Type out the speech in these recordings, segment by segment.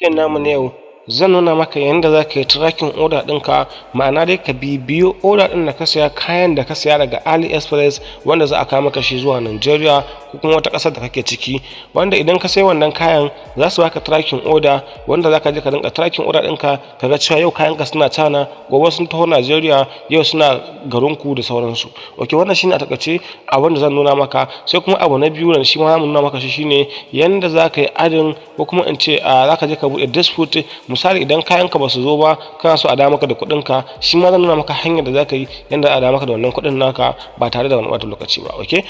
Bidiyon namu na yau zan nuna maka yadda za ka yi tracking order ɗinka, ma'ana dai ka bibiyo order ɗin da ka saya, kayan da ka saya daga AliExpress wanda za a kawo maka shi zuwa Nigeria ko kuma wata ƙasar da kake ciki, wanda idan ka sai wannan kayan za su baka tracking order wanda za ka je ka dinga tracking order ɗinka ka ga cewa yau kayanka suna China, gobe sun taho Nigeria, yau suna garinku da sauransu. Ok, wannan shine a takaice abin da zan nuna maka. Sai kuma abu na biyu da shi ma zan nuna maka shi shine yanda za ka yi adin ko kuma in ce za ka je ka buɗe dispute. Misali idan kayanka ba su zo ba kana so a dawo maka da kuɗinka, shi ma zan nuna maka hanyar da za ka yi yanda a dawo maka da wannan kuɗin naka ba tare da wani ɓata lokaci ba. Ok,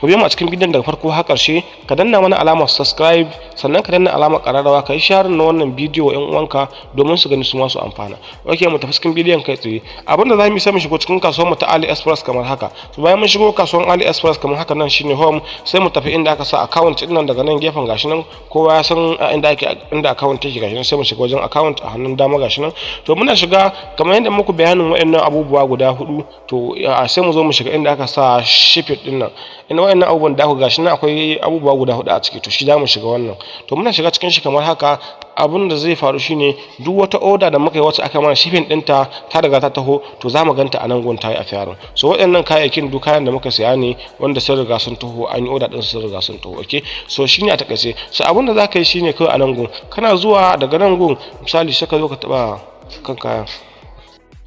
ku biyo mu a cikin bidiyon daga farko har ƙarshe, ka danna mana alamar subscribe, sannan ka danna alamar ƙararrawa, ka yi sharing na wannan bidiyo wa 'yan uwanka domin su gani su ma su amfana. Ok, mu tafi cikin bidiyon kai tsaye. Abin da za mu yi sai mu shigo cikin kasuwar mu ta AliExpress kamar haka. So bayan mun shigo kasuwar AliExpress kamar haka, nan shine home, sai mu tafi inda aka sa account din nan, daga nan gefen gashi nan kowa ya san inda account take gashi nan, sai mu shiga wajen account a hannun dama gashi nan. To muna shiga kamar yadda muku bayanin waɗannan abubuwa guda hudu, to sai mu zo mu shiga inda aka sa shipping din nan. Ina wayannan abubuwan da aka gashi nan akwai abubuwa guda hudu a ciki, to shi za mu shiga wannan. To muna shiga cikin shi kamar haka. Abin da zai faru shine duk wata order da muka yi wacce aka mana shipping ɗinta ta riga ta taho, to za mu ganta a nan gun ta yi a fiyarin. So waɗannan kayayyakin duk kayan da muka saya ne wanda sun riga sun taho, an yi order ɗin sun riga sun taho. Ok, so shine a takaice. So abin da za ka yi shine kawai a nan gun kana zuwa daga nan gun, misali sai ka zo ka taɓa kan kayan.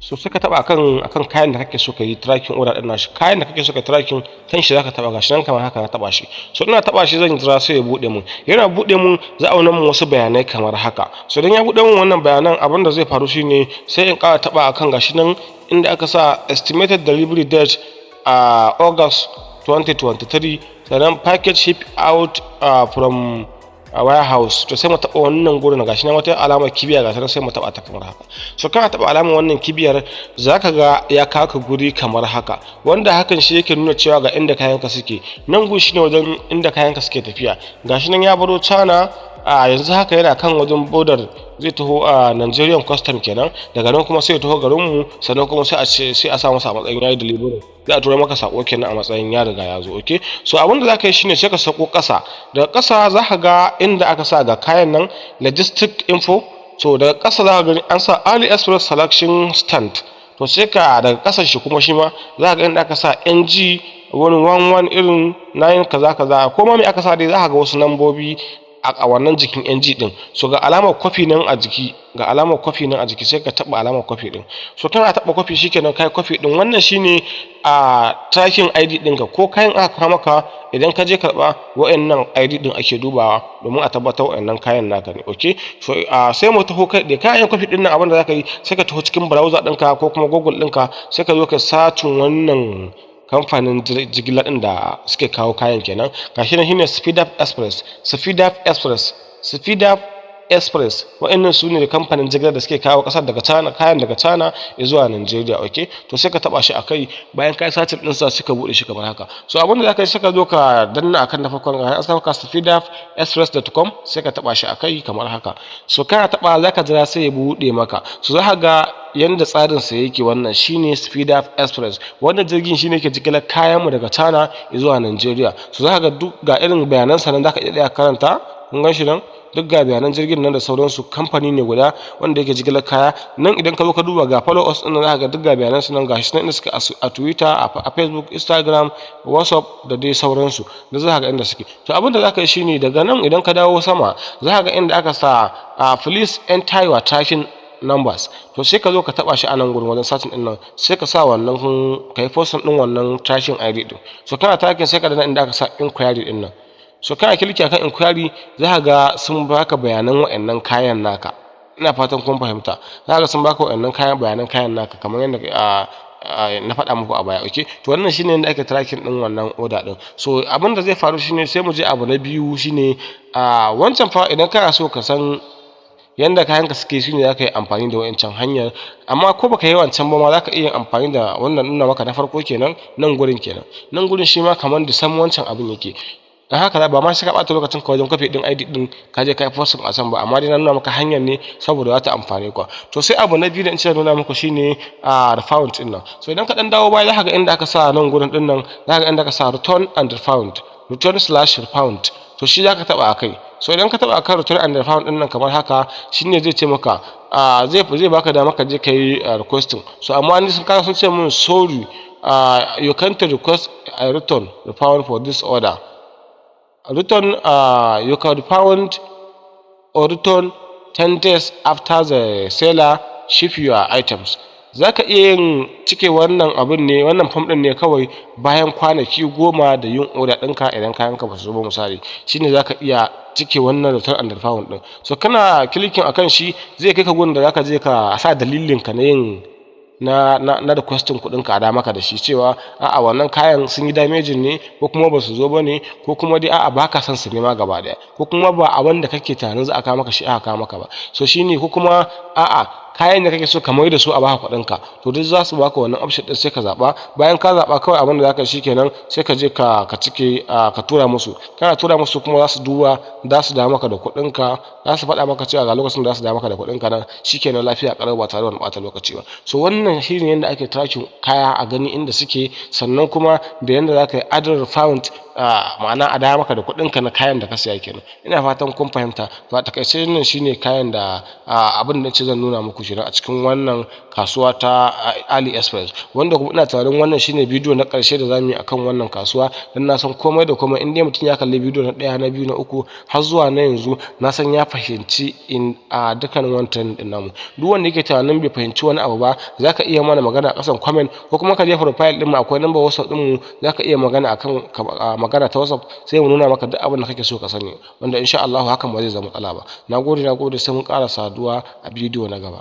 So sai ka taba akan kayan da kake so ka yi tracking order din nashi, kayan da kake so ka tracking kan shi zaka taba gashi nan kamar haka na taba shi. So ina taba shi zan jira sai ya bude mun, yana bude mun za a nuna mun wasu bayanai kamar haka. So dan ya bude mun wannan bayanan, abin da zai faru shine sai in ƙara taba akan gashi nan inda aka sa estimated delivery date a August 2023, sannan package ship out from a warehouse. To sai mu taba wannan gurin gashi nan wata alamar kibiya ga ta, sai mu taba ta kamar haka. So kana taba alamar wannan kibiyar zaka ga ya kawo ka guri kamar haka, wanda hakan shi yake nuna cewa ga inda kayanka suke. Nan gu shine wajen inda kayanka suke tafiya. Gashi nan ya baro China, yanzu haka yana kan wajen border, zai taho a Nigerian custom kenan, daga nan kuma sai ya taho garin mu, sannan kuma sai a sa masa a matsayin yayi delivery, za a tura maka sako kenan a matsayin ya riga ya zo. Ok, so abin da zaka yi shine sai ka sako ƙasa, daga ƙasa za ka ga inda aka sa ga kayan nan logistic info. So daga ƙasa za ka gani an sa AliExpress selection stand. To sai ka daga ƙasan shi kuma shi ma za ka ga inda aka sa NG wani 11 irin 9 kaza kaza, ko ma me aka sa dai za ka ga wasu nambobi a wannan jikin NG din. So ga alamar kwafi nan a jiki, ga alamar kwafi nan a jiki, sai ka taba alamar kwafi din. So kana taba kwafi shikenan kai kwafi din. Wannan shine tracking ID ɗinka, ko kayan aka kawo maka idan ka je karba wa'annan ID din ake dubawa domin a tabbatar wa'annan kayan naka ne. Ok, so sai mu taho kai da kayan kwafi din nan, abin da zaka yi sai ka taho cikin browser ɗinka ko kuma Google ɗinka, sai ka zo ka sacin wannan kamfanin jigilar ɗin da suke kawo kayan kenan. Gashi nan shine Speed Up Express. Wa'annan su ne kamfanin jigilar da suke kawo kasar daga China, kayan daga China zuwa Nigeria. Ok, to sai ka taba shi akai, bayan kai satin din sa suka bude shi kamar haka. So abin da zaka yi sai ka zo ka danna akan na farkon ga saka speedupexpress.com, sai ka taba shi akai kamar haka. So kana taba zaka jira sai ya bude maka. So zaka ga yanda tsarin sa yake. Wannan shine Speed Up Express. Wannan jirgin shine ke jigilar kayan mu daga China zuwa Nigeria. So zaka ga duk ga irin bayanan sa nan, zaka iya karanta, kun gan shi nan duk ga bayanan jirgin nan da sauransu. Kamfani ne guda wanda yake jigilar kaya nan. Idan ka zo ka duba ga follow us din, zaka ga duk ga bayanan su nan, gashi nan inda suke a Twitter, a Facebook, Instagram, WhatsApp da dai sauransu, da zaka ga inda suke. To abin da zaka yi shine daga nan idan ka dawo sama zaka ga inda aka sa please enter your tracking numbers. To sai ka zo ka taba shi a nan gurin wajen searching din nan, sai ka sa wannan kai posting din wannan tracking ID din. So kana tracking sai ka danna inda aka sa inquiry din nan. So kana kilki akan inquiry za ka ga sun baka bayanan wa'annan kayan naka. Ina fatan kun fahimta. Za ka ga sun baka wa'annan bayanan kayan naka kamar yadda na faɗa muku a baya. Ok, to wannan shine yadda ake tracking din wannan order din. So abin da zai faru shine sai mu je abu na biyu shine wancan fa idan kana so ka san yanda kayanka suke, shine zaka yi amfani da wancan hanyar. Amma ko baka yi wancan ba ma zaka iya amfani da wannan nuna maka na farko kenan, nan gurin kenan. Nan gurin shi ma kamar da san wancan abin yake. Dan haka ba ma sai ka bata lokacin ka wajen kwafi din ID din ka je kai posting a san ba, amma dai na nuna maka hanyar ne saboda za ta amfane ka. To sai abu na biyu da in ce nuna muku shine refund din nan. So idan ka dan dawo baya zaka ga inda aka sa nan gurin din nan, zaka ga inda aka sa return and refund, return/refund. To shi zaka taba akai. so idan ka taba akan return and refund din nan kamar haka, shine zai ce maka zai baka dama ka je kai requesting. So amma ni sun ce min sorry, you can't request a return refund for this order. Return you can refund or return 10 days after the seller ship your items. Zaka iya yin cike wannan abin ne, wannan form din ne kawai bayan kwanaki 10 da yin order ɗinka idan kayanka ba su zo ba misali, shine zaka iya cike wannan return and refund din. So kana clicking akan shi zai kai ka gurin da zaka je ka sa dalilin ka na yin na requesting kuɗin ka a da maka da shi, cewa a'a wannan kayan sun yi damaging ne, ko kuma ba su zo ba ne, ko kuma dai a'a baka son su nema gaba daya, ko kuma ba a wanda kake tunanin za a kawo maka shi aka kawo maka ba. So shine, ko kuma a'a kayan da kake so ka mai da su a baka kuɗin ka, to duk za su baka wannan option din sai ka zaba. Bayan ka zaba kawai abin da zaka shi kenan, sai ka je ka cike ka tura musu. Kana tura musu kuma za su duba, za su dawo maka da kuɗin ka, za su faɗa maka cewa ga lokacin da za su dawo maka da kuɗin ka nan, shikenan lafiya ƙarar ba tare da wani ɓata lokaci ba. So wannan shine yadda ake tracking kaya a gani inda suke, sannan kuma da yadda zaka yi add refund, ma'ana a dawo maka da kuɗin ka na kayan da ka saya kenan. Ina fatan kun fahimta. To a takaice nan shine kayan da abin da ce zan nuna muku shi a cikin wannan kasuwa ta AliExpress, wanda kuma ina tunanin wannan shine bidiyo na ƙarshe da zamu yi akan wannan kasuwa, dan na san komai da komai in dai mutum ya kalli bidiyo na 1 na 2 na 3 har zuwa na yanzu, na san ya fahimci dukkanin wannan trend din namu. Duk wanda yake tunanin bai fahimci wani abu ba, zaka iya mana magana a ƙasan comment, ko kuma ka je profile din mu, akwai number WhatsApp din mu, zaka iya magana akan magana ta WhatsApp, sai mu nuna maka duk abin da kake so ka sani, wanda insha Allah hakan ba zai zama matsala ba. Nagode sai mun ƙara saduwa a bidiyo na gaba.